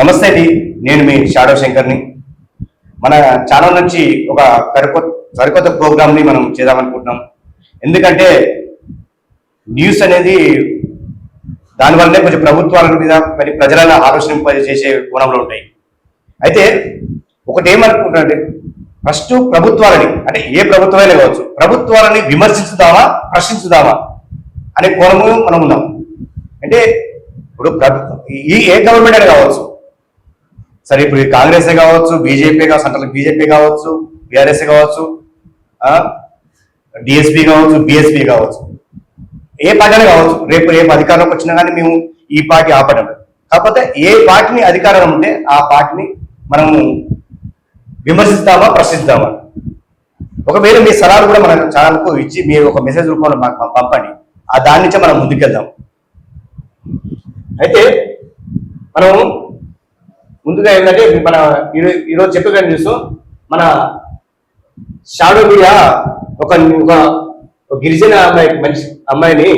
నమస్తే అండి, నేను మీ షాడో శంకర్ని. మన ఛానల్ నుంచి ఒక సరికొత్త ప్రోగ్రామ్ని మనం చేద్దామనుకుంటున్నాం. ఎందుకంటే న్యూస్ అనేది దానివల్లనే కొంచెం ప్రభుత్వాల మీద మరి ప్రజలను ఆలోచన చేసే కోణంలో ఉంటాయి. అయితే ఒకటి ఏమనుకుంటున్నారంటే, ఫస్ట్ ప్రభుత్వాలని, అంటే ఏ ప్రభుత్వమైనా కావచ్చు, ప్రభుత్వాలని విమర్శించుదామా ప్రశ్నించుదామా అనే కోణము మనం ఉన్నాం. అంటే ఇప్పుడు ఏ గవర్నమెంట్ అయినా కావచ్చు, సరే ఇప్పుడు కాంగ్రెస్ కావచ్చు, బీజేపీ కావచ్చు, సెంట్రల్ బీజేపీ కావచ్చు, బీఆర్ఎస్ కావచ్చు, డిఎస్పీ కావచ్చు, బిఎస్పీ కావచ్చు, ఏ పార్టీ కావచ్చు, రేపు అధికారంలోకి వచ్చినా కానీ మేము ఈ పార్టీ ఆపడం. కాకపోతే ఏ పార్టీని అధికారం ఉంటే ఆ పార్టీని మనము విమర్శిస్తామా ప్రశ్నిస్తామా. ఒకవేళ మీ సలహాలు కూడా మన ఛానల్కు ఇచ్చి మీరు ఒక మెసేజ్ రూపంలో మాకు పంపండి, ఆ దాని నుంచే మనం ముందుకెళ్దాం. అయితే మనం ముందుగా ఏంటంటే మన ఈరోజు చెప్పే న్యూస్, మన షాడో మీడియా ఒక గిరిజన అమ్మాయిని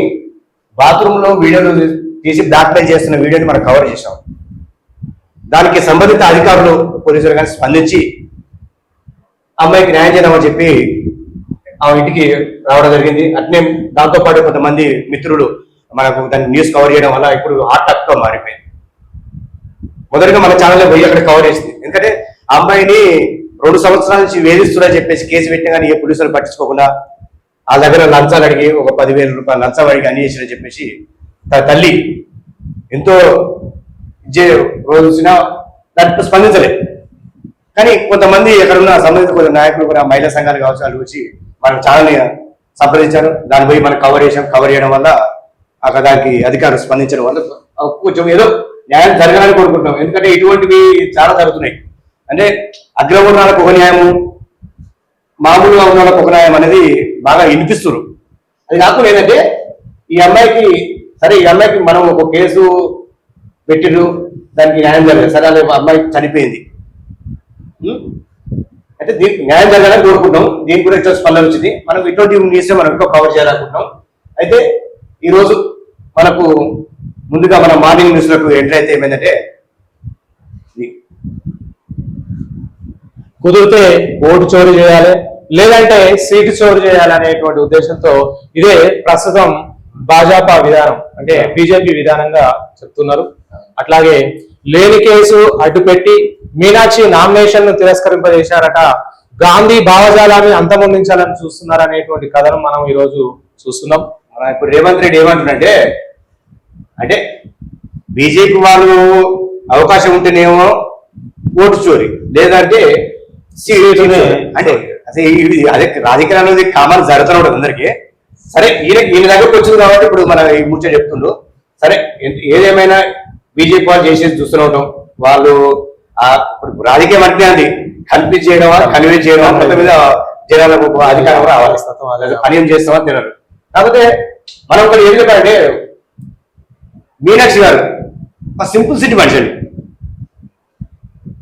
బాత్రూంలో వీడియోలు తీసి బ్లాక్మెయిల్ చేస్తున్న వీడియోని మనం కవర్ చేసాం. దానికి సంబంధిత అధికారులు, పోలీసులు కానీ స్పందించి అమ్మాయికి న్యాయం చేద్దామని చెప్పి ఆ ఇంటికి రావడం జరిగింది. అట్నే దాంతోపాటు కొంతమంది మిత్రులు మనకు దాన్ని న్యూస్ కవర్ చేయడం వల్ల ఇప్పుడు హాట్ టాపిక్ గా మారిపోయింది. మొదటిగా మన ఛానల్లో పోయి అక్కడ కవర్ చేసింది. ఎందుకంటే ఆ అమ్మాయిని 2 సంవత్సరాల నుంచి వేధిస్తున్నా చెప్పేసి కేసు పెట్టినా కానీ ఏ పోలీసులు పట్టించుకోకుండా వాళ్ళ దగ్గర లంచాలు అడిగి ఒక 10,000 రూపాయలు లంచం అడిగి అన్ని చేసిన చెప్పేసి తల్లి ఎంతో రోజున దాంట్లో స్పందించలేదు. కానీ కొంతమంది ఎక్కడున్న సంబంధిత కొంత నాయకులు కూడా మహిళా సంఘాలు కావచ్చు, వాళ్ళు వచ్చి మన ఛానల్ని సంప్రదించారు. దాని పోయి మనం కవర్ చేయడం వల్ల అక్కడ దానికి అధికారులు స్పందించడం వల్ల కొంచెం ఏదో న్యాయం జరగాలని కోరుకుంటున్నాం. ఎందుకంటే ఇటువంటివి చాలా జరుగుతున్నాయి. అంటే అగ్రవర్ణాలకు ఒక న్యాయము, మామూలుగా ఉన్న వాళ్ళకు ఒక న్యాయం అనేది బాగా వినిపిస్తున్నారు. అది కాకుండా ఏంటంటే ఈ అమ్మాయికి మనం ఒక కేసు పెట్టిరు, దానికి న్యాయం జరగదు. సరే అదే అమ్మాయి చనిపోయింది, అయితే దీనికి న్యాయం జరగాలని కోరుకుంటున్నాం. దీని కూడా ఎక్కువ స్పందన వచ్చింది. మనం ఇటువంటి న్యూస్ మనం ఎక్కువ కవర్ చేయాలనుకుంటున్నాం. అయితే ఈరోజు మనకు ముందుగా మన మార్నింగ్ న్యూస్ లకు ఎంట్రీ అయితే ఏమైందంటే, కుదిరితే ఓటు చోరీ చేయాలి, లేదంటే సీటు చోరీ చేయాలి అనేటువంటి ఉద్దేశంతో ఇదే ప్రస్తుతం భాజపా విధానం, అంటే బీజేపీ విధానంగా చెప్తున్నారు. అట్లాగే లేని కేసు అడ్డుపెట్టి మీనాక్షి నామినేషన్ ను తిరస్కరింపజేశారట. గాంధీ భావజాలాన్ని అంతమొందించాలని చూస్తున్నారు అనేటువంటి కథను మనం ఈ రోజు చూస్తున్నాం. ఇప్పుడు రేవంత్ రెడ్డి ఏమంటున్నారంటే, అంటే బీజేపీ వాళ్ళు అవకాశం ఉంటేనేమో ఓటు చోరీ, లేదంటే అంటే అదే రాజకీయాలు అనేది కామన్ జరుగుతున్నాడు అందరికీ. సరే ఈయన దగ్గరకు వచ్చింది కాబట్టి ఇప్పుడు మన ఈ ముచ్చట చెప్తుండ్రు. సరే ఏదేమైనా బీజేపీ వాళ్ళు చేసేది చూస్తూనే ఉంటాం. వాళ్ళు ఇప్పుడు రాజకీయం అంటే అది కన్ఫ్యూజ్ చేయడం, కన్విన్స్ చేయడం, మొత్తం మీద జనాలకు అధికారం రావాలి, పని ఏం చేస్తామని తినరు. కాకపోతే మనం ఒకటి ఏం చెప్పాలంటే, మీనాక్షి గారు సింపుల్ సిటీ మనిషి అండి.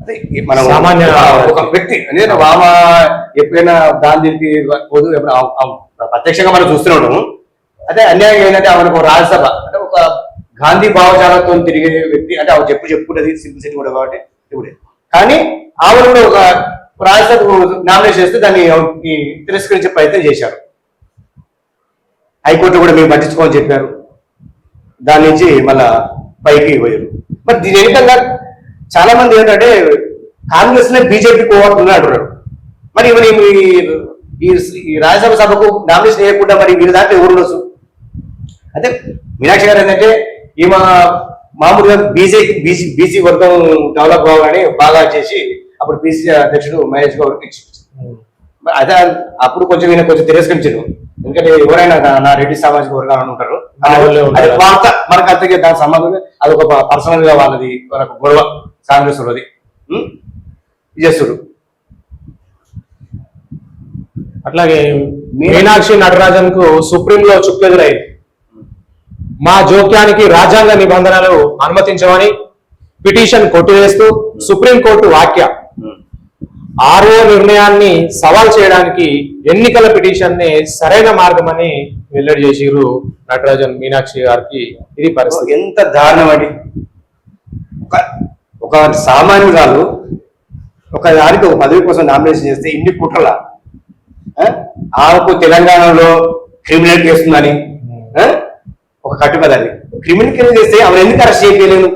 అదే మనం సామాన్య ఒక వ్యక్తి అంటే వామ ఎప్పుడైనా దాని దీనికి పోదు, ప్రత్యక్షంగా మనం చూస్తూనే ఉంటాము. అదే అన్యాయం ఏంటంటే ఆమెకు రాజ్యసభ అంటే ఒక గాంధీ భావజాలతో తిరిగే వ్యక్తి, అంటే ఆమె చెప్పుకుంటది సింపుల్ సిటీ కూడా కాబట్టి ఇప్పుడే. కానీ ఆమె కూడా ఒక రాజ్యసభ నామినేట్ చేస్తే దాన్ని తిరస్కరించే ప్రయత్నం చేశారు. హైకోర్టు కూడా మేము పట్టించుకోమని చెప్పారు. దాని నుంచి మళ్ళా పైకి పోయారు. మరి దీని వెనుకంగా చాలా మంది ఏంటంటే కాంగ్రెస్ నే బీజేపీ కోవడుతున్నా అంటున్నారు. మరి ఈ రాజ్యసభ సభకు నామినేషన్ చేయకుండా మరి వీరి దాంట్లో ఎవరు ఉండొచ్చు? అయితే మీనాక్షి గారు ఏంటంటే ఈమె మామూలుగా బీసీ వర్గం డెవలప్ కావాలని బాగా చేసి అప్పుడు బీసీ అధ్యక్షుడు మహేష్ గౌడ్కి ఇచ్చి, అదే అప్పుడు కొంచెం ఈయన కొంచెం తిరస్కరించారు. ఎందుకంటే ఎవరైనా నా రెడ్డి సామాజిక వర్గాలను ఉంటారు, అది వార్త మనకు అంతకే దానికి సంబంధం, అది ఒక పర్సనల్ గా వాళ్ళది మనకు గొడవ కాంగ్రెస్ వాళ్ళది చేస్తుడు. అట్లాగే మీనాక్షి నటరాజన్ కు సుప్రీంలో చుక్కెదురైంది. మా జోక్యానికి రాజ్యాంగ నిబంధనలు అనుమతించమని పిటిషన్ కొట్టివేస్తూ సుప్రీంకోర్టు వ్యాఖ్య. ఆర్ఓ నిర్ణయాన్ని సవాల్ చేయడానికి ఎన్నికల పిటిషన్ ని సరైన మార్గమని వెల్లడి చేసిరు నటరాజన్ మీనాక్షి గారికి. ఇది పరిస్థితి. ఎంత దారుణం అండి. ఒక సామాన్యురాలు ఒక దానికి ఒక పదవి కోసం నామినేషన్ చేస్తే ఇన్ని కుట్రల ఆమెకు తెలంగాణలో క్రిమినల్ కేసు ఉందని ఒక కట్టుబడాలి. క్రిమినల్ కేసు చేస్తే ఆమె ఎందుకు అరెస్ట్ చేయలేదు?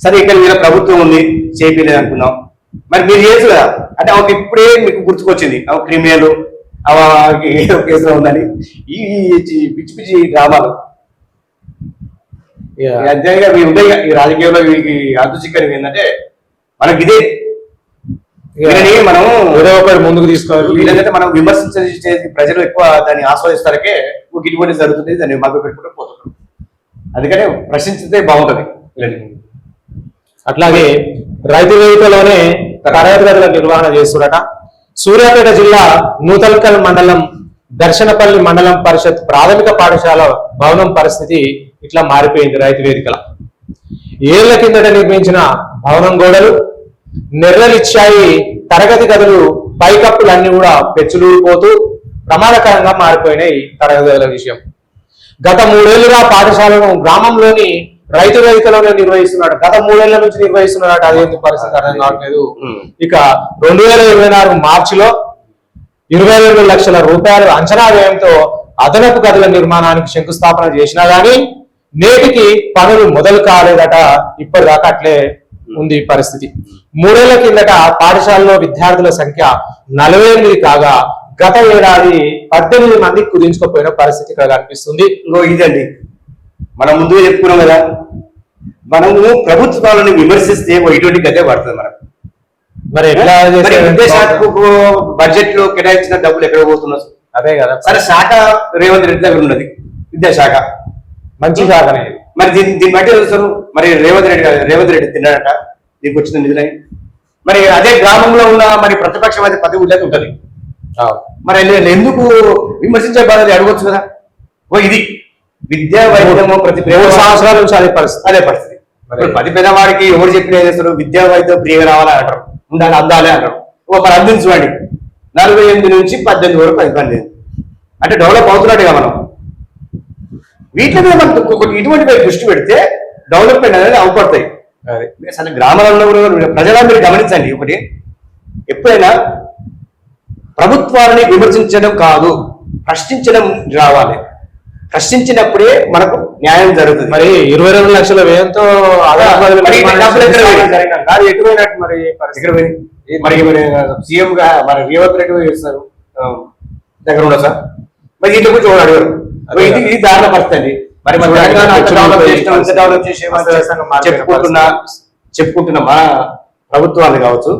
సరే ఇక్కడ వీళ్ళ ప్రభుత్వం ఉంది చేయలేదు అనుకున్నాం, మరి మీరు చేయొచ్చు కదా అంటే ఆమెకు ఇప్పుడే మీకు గుర్తుకొచ్చింది ఆమె క్రిమినల్ ఏదో కేసులో ఉందని. ఈ పిచ్చి పిచ్చి డ్రామాలు అంతేగా మీ ఉంటాయి. ఈ రాజకీయంలో అంతు చిక్కని ఏంటంటే మనకి ఇదే మనం ఏదో ఒకటి ముందుకు తీసుకోవాలి. వీళ్ళంటే మనం విమర్శించేది ప్రజలు ఎక్కువ దాన్ని ఆస్వాదిస్తారకే ఇటువంటి జరుగుతుంది, దాన్ని మభ్య పెట్టుకుంటూ పోతున్నారు. అందుకనే ప్రశ్నించితే బాగుంటది. అట్లాగే రైతు వేదికలోనే తరగతి గదుల నిర్వహణ చేస్తున్నట. సూర్యాపేట జిల్లా నూతల్కల్ మండలం దర్శనపల్లి మండలం పరిషత్ ప్రాథమిక పాఠశాల భవనం పరిస్థితి ఇట్లా మారిపోయింది. రైతు వేదికల ఏళ్ల కిందట నిర్మించిన భవనం గోడలు నెర్రలిచ్చాయి. తరగతి గదులు పైకప్పులన్నీ కూడా పెచ్చులూరిపోతూ ప్రమాదకరంగా మారిపోయినాయి. తరగతి గదుల విషయం గత 3 ఏళ్లుగా పాఠశాలను గ్రామంలోని రైతు వేదికలోనే నిర్వహిస్తున్నాడు. గత 3 ఏళ్ల నుంచి నిర్వహిస్తున్నాడు. అదేంటి పరిస్థితి అర్థం కావట్లేదు. ఇక 2024 మార్చిలో 22 లక్షల రూపాయలు అంచనా వ్యయంతో అదనపు గదుల నిర్మాణానికి శంకుస్థాపన చేసినా గానీ నేటికి పనులు మొదలు కాలేదట. ఇప్పటిదాకా అట్లే ఉంది పరిస్థితి. 3 ఏళ్ల కిందట పాఠశాలలో విద్యార్థుల సంఖ్య 48 కాగా గత ఏడాది 18 మంది కుదించుకోపోయిన పరిస్థితి ఇక్కడ కనిపిస్తుంది. ఇదండి మనం ముందుగా చెప్పుకున్నాం కదా, మనము ప్రభుత్వాలను విమర్శిస్తే ఇటువంటి గదే పడుతుంది మనకు. మరి ఎట్లా బడ్జెట్ లో కేటాయించిన డబ్బులు ఎక్కడ పోతున్నారు? అదే కదా. సరే శాఖ రేవంత్ రెడ్డి దగ్గర ఉన్నది, విద్యాశాఖ మంచి శాఖ. మరి దీన్ని బట్టి చూస్తారు. మరి రేవంత్ రెడ్డి తిన్నాడట దీనికి వచ్చిన నిధులై. మరి అదే గ్రామంలో ఉన్న మరి ప్రతిపక్షం అయితే పదవి ఉద్యోగం ఉంటుంది. మరి ఎందుకు విమర్శించే బాధ అడగొచ్చు కదా. ఇది విద్యా వైద్యము ప్రతి 3 సంవత్సరాల నుంచి అదే పరిస్థితి. ప్రతి పేదవాడికి ఎవరు చెప్పిన ఏం చేస్తారు? విద్యా వైద్యం ఫ్రీగా రావాలని అంటారు, ఉండాలి, అందాలి అంటారు. మరి అందించండి 48 నుంచి 18 వరకు ఇబ్బంది. అంటే డెవలప్ అవుతున్నట్టుగా మనం వీటి మీద మనం ఇటువంటి దృష్టి పెడితే డెవలప్మెంట్ అనేది అవపడతాయి. అసలు గ్రామాలలో ప్రజలందరూ గమనించండి, ఒకటి ఎప్పుడైనా ప్రభుత్వాన్ని విమర్శించడం కాదు, ప్రశ్నించడం రావాలి. ప్రశ్నించినప్పుడే మనకు న్యాయం జరుగుతుంది. మరి 22 లక్షల వ్యయంతో మరి సీఎం గా మరి రేవంత్ రెడ్డి చేస్తారు దగ్గర ఉన్నా సార్. మరి ఇంటి గురించి ఒకటి అడిగారు. ఇది దారుణ పరిస్థితి. మరి చెప్పుకుంటున్న మన ప్రభుత్వాన్ని కావచ్చు,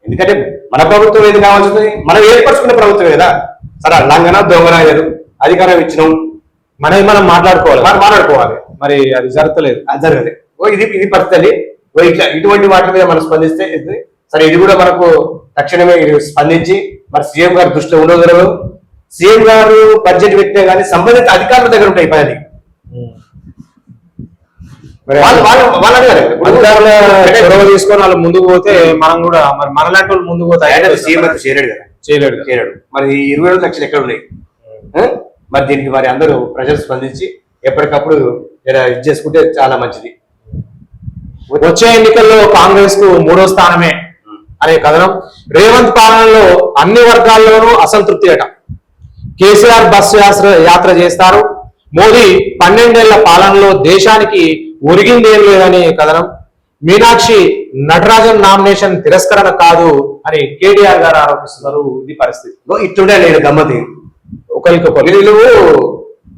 ఎందుకంటే మన ప్రభుత్వం ఏది కావాల్సింది మనం ఏర్పరచుకున్న ప్రభుత్వం కదా. సరే లంఘన దొంగన అధికారం ఇచ్చినాం, మనం మాట్లాడుకోవాలి. మరి అది జరగలేదు, అది జరగదు. ఇది పరిస్థితి. ఇటువంటి వాటి మీద మనం స్పందిస్తే సరే ఇది కూడా మనకు తక్షణమే స్పందించి మరి సీఎం గారు దృష్టిలో ఉండగలరు. సీఎం గారు బడ్జెట్ పెట్టినా కానీ సంబంధిత అధికారుల దగ్గర ఉంటాయి పని. చొరవ తీసుకొని వాళ్ళు ముందుకు పోతే మనం కూడా మరి మనలాంటి వాళ్ళు ముందుకు పోతే సీఎం చేయలేడు. మరి 22 లక్షలు ఎక్కడ ఉన్నాయి? మరి దీనికి మరి అందరూ ప్రజలు స్పందించి ఎప్పటికప్పుడు ఇది చేసుకుంటే చాలా మంచిది. వచ్చే ఎన్నికల్లో కాంగ్రెస్ కు 3వ స్థానమే అనే కథనం. రేవంత్ పాలనలో అన్ని వర్గాల్లోనూ అసంతృప్తి అట. కేసీఆర్ బస్సు యాత్ర చేస్తారు. మోదీ 12 ఏళ్ల పాలనలో దేశానికి ఒరిగిందేం లేదనే కథనం. మీనాక్షి నటరాజన్ నామినేషన్ తిరస్కరణ కాదు అని కేటీఆర్ గారు ఆరోపిస్తున్నారు. ఇది పరిస్థితి. ఇట్లుండే నేను గమ్మతి ఒకరికి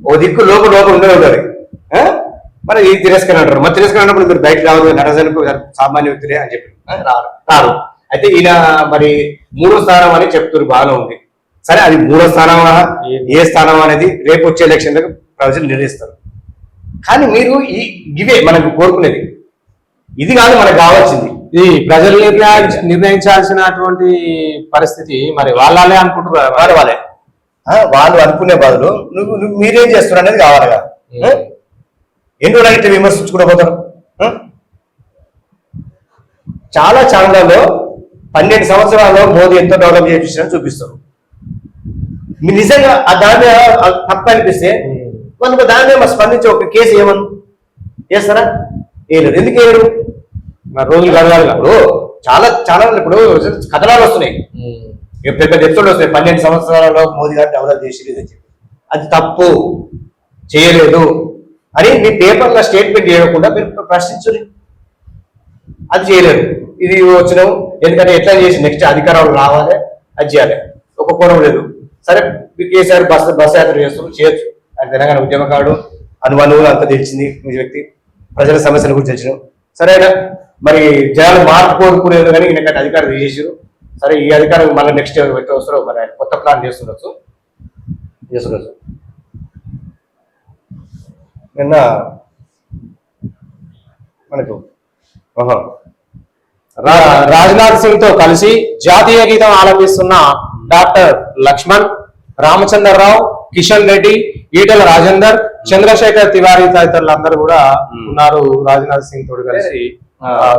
ఓ దిక్కు లోపల ఉండే ఉంటారు. మరి ఈ తిరస్కరణ అంటారు. మరి తిరస్కరణ అన్నప్పుడు మీరు బయట రావద్దు, నటరాజన్కు సామాన్య వ్యక్తులే అని చెప్పి రారు. అయితే ఈయన మరి 3వ స్థానం అని చెప్తున్నారు, బాగానే ఉంది. సరే అది 3వ స్థానమా ఏ స్థానం అనేది రేపు వచ్చే ఎలక్షన్లకు ప్రజలు నిర్ణయిస్తారు. కానీ మీరు ఇవే మనకు కోరుకునేది, ఇది కాదు మనకు కావాల్సింది. ఈ ప్రజలు నిర్ణయించాల్సినటువంటి పరిస్థితి మరి వాళ్ళే అనుకుంటున్నారు. వాళ్ళు అనుకునే బదులు మీరేం చేస్తున్నారు అనేది కావాలి కదా. ఎన్ని రోజులు విమర్శించుకుంటూ పోతారు. చాలా ఛానళ్ళలో 12 సంవత్సరాల్లో మోదీ ఎంతో డెవలప్ చేయించారని చూపిస్తారు. మీరు నిజంగా దాని మీద తప్పు అనిపిస్తే వాళ్ళు దాని మీద స్పందించి ఒక కేసు ఏమని చేస్తారా? వేయలేరు. ఎందుకు వేయరు? మరి రోజులు గడవాలి ఇప్పుడు చాలా చాలా ఇప్పుడు కథనాలు వస్తున్నాయి, పెద్ద ఎపిసోడ్ వస్తాయి. 12 సంవత్సరాలలో మోదీ గారు డెవలప్ చేసి అది తప్పు చేయలేదు అని మీ పేపర్లో స్టేట్మెంట్ చేయకుండా మీరు ప్రశ్నించుని. అది చేయలేదు, ఇది వచ్చినావు ఎందుకంటే ఎట్లా చేసి నెక్స్ట్ అధికారంలో రావాలి, అది చేయాలి. ఒక కోణం లేదు. సరే కేసీఆర్ బస్ యాత్ర చేస్తూ చేయొచ్చు, ఆయన తెలంగాణ ఉద్యమకారుడు, అనుభవాలు అంతా తెలిసింది మీ వ్యక్తి, ప్రజల సమస్యల గురించి తెలిసిన. సరేనా, మరి జనాలు మార్పు కోరుకునేది కానీ ఈయనకంటే అధికారం తీసేసారు. సరే ఈ అధికారం మళ్ళీ నెక్స్ట్ వ్యక్తి వస్తారో మరి ఆయన కొత్త ప్లాన్ చేస్తుండొచ్చు. నిన్న మనకు రాజ్నాథ్ సింగ్ తో కలిసి జాతీయ గీతం ఆలపిస్తున్న డాక్టర్ లక్ష్మణ్, రామచంద్రరావు, కిషన్ రెడ్డి, ఈటల రాజేందర్, చంద్రశేఖర్ తివారీ తదితరులందరూ కూడా ఉన్నారు రాజ్నాథ్ సింగ్ తోడు కలిసి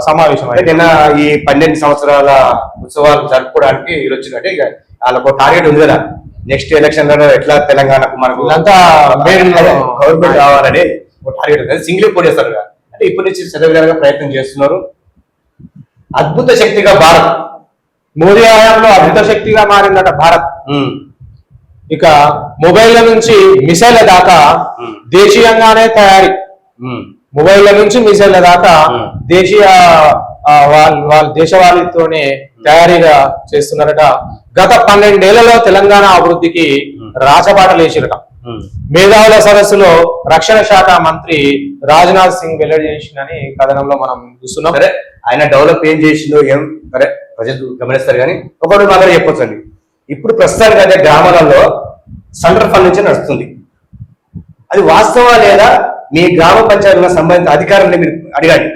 సమావేశం. నిన్న ఈ 12 సంవత్సరాల ఉత్సవాలు జరుపుకోవడానికి వీళ్ళు వచ్చినట్టే ఇక వాళ్ళకు టార్గెట్ ఉంది కదా, నెక్స్ట్ ఎలక్షన్ లో ఎట్లా తెలంగాణకు మనకు గవర్నమెంట్ కావాలని ఒక టార్గెట్ ఉంది. సింగిల్ పోటీ చేస్తారు కదా, అంటే ఇప్పటి నుంచి చదవగలగా ప్రయత్నం చేస్తున్నారు. అద్భుత శక్తిగా భారత్, మోదీ హయాంలో అద్భుత శక్తిగా మారిందట భారత్. ఇక మొబైల్ నుంచి మిసైల్ దాకా దేశీయంగానే తయారీ, మొబైల్ నుంచి మిసైల్ దాకా దేశీయ వాళ్ళ దేశవాళితోనే తయారీగా చేస్తున్నారట. గత 12 ఏళ్లలో తెలంగాణ అభివృద్ధికి రాచబాటలు వేసిరట. మేధావుల సదస్సులో రక్షణ శాఖ మంత్రి రాజ్నాథ్ సింగ్ వెల్లడి చేసిందని కథనంలో మనం చూస్తున్నాం. సరే ఆయన డెవలప్ ఏం చేసిందో ఏం సరే ప్రజలు గమనిస్తారు, కానీ ఒకటి మాత్రం చెప్పొచ్చండి. ఇప్పుడు ప్రస్తుతానికి అయితే గ్రామాలలో సెంట్రల్ ఫండ్ నుంచి నడుస్తుంది. అది వాస్తవా లేదా మీ గ్రామ పంచాయతీలో సంబంధిత అధికారులను మీరు అడగాలి.